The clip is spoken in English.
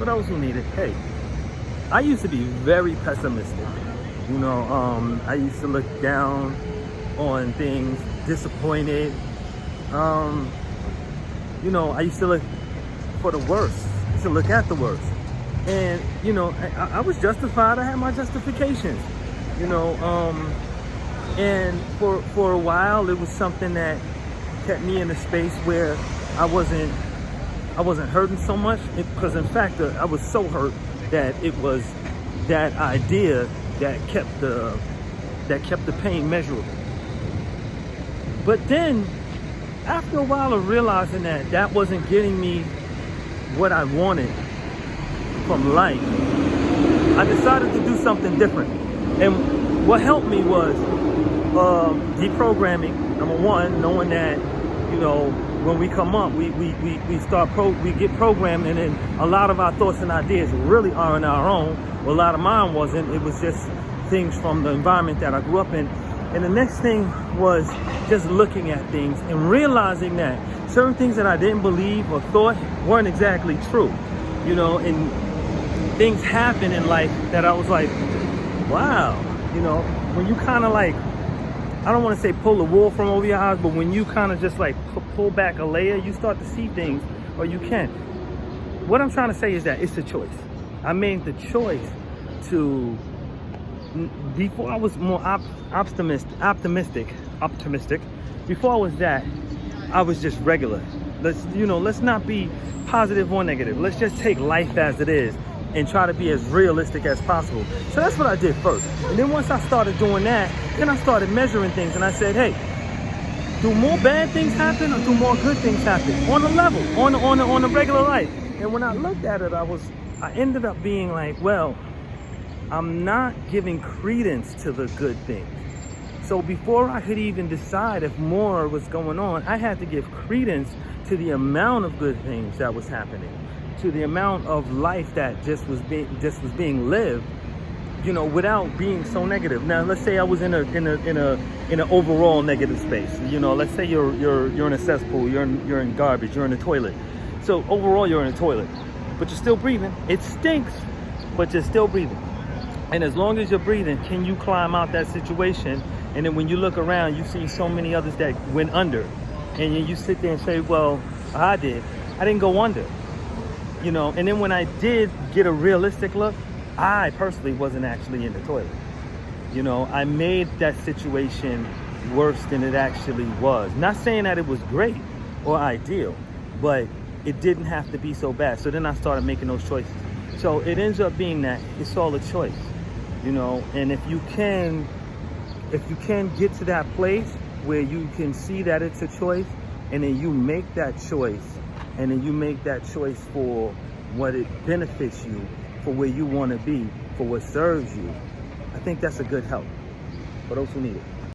for those who need it, hey, I used to be very pessimistic. I used to look down on things, disappointed. I used to look for the worst, to look at the worst. And, I was justified. I had my justifications, and for a while, it was something that kept me in a space where I wasn't hurting so much, because in fact, I was so hurt that it was that idea that kept the pain measurable. But then, after a while of realizing that wasn't getting me what I wanted from life, I decided to do something different. And what helped me was deprogramming. Number one, knowing that, when we come up, we get programmed, and then a lot of our thoughts and ideas really aren't our own. Well, a lot of mine wasn't. It was just things from the environment that I grew up in. And the next thing was just looking at things and realizing that certain things that I didn't believe or thought weren't exactly true, and things happen in life that I was like, wow, when you kind of like, I don't want to say pull the wool from over your eyes, but when you kind of just like pull back a layer, you start to see things, or you can. What I'm trying to say is that it's a choice. I made the choice to, before I was more optimistic. Before I was that, I was just regular. Let's not be positive or negative. Let's just take life as it is and try to be as realistic as possible. So that's what I did first. And then once I started doing that, then I started measuring things, and I said, hey, do more bad things happen or do more good things happen? On a level, on a regular life. And when I looked at it, I ended up being like, well, I'm not giving credence to the good things. So before I could even decide if more was going on, I had to give credence to the amount of good things that was happening, to the amount of life that just was being lived, without being so negative. Now, let's say I was in an overall negative space. Let's say you're in a cesspool, you're in garbage, you're in a toilet. So overall, you're in a toilet, but you're still breathing. It stinks, but you're still breathing. And as long as you're breathing, can you climb out that situation? And then when you look around, you see so many others that went under. And you sit there and say, well, I didn't go under. And then when I did get a realistic look, I personally wasn't actually in the toilet. I made that situation worse than it actually was. Not saying that it was great or ideal, but it didn't have to be so bad. So then I started making those choices. So it ends up being that it's all a choice, and if you can get to that place where you can see that it's a choice, and then you make that choice, and then you make that choice for what it benefits you, for where you want to be, for what serves you, I think that's a good help for those who need it.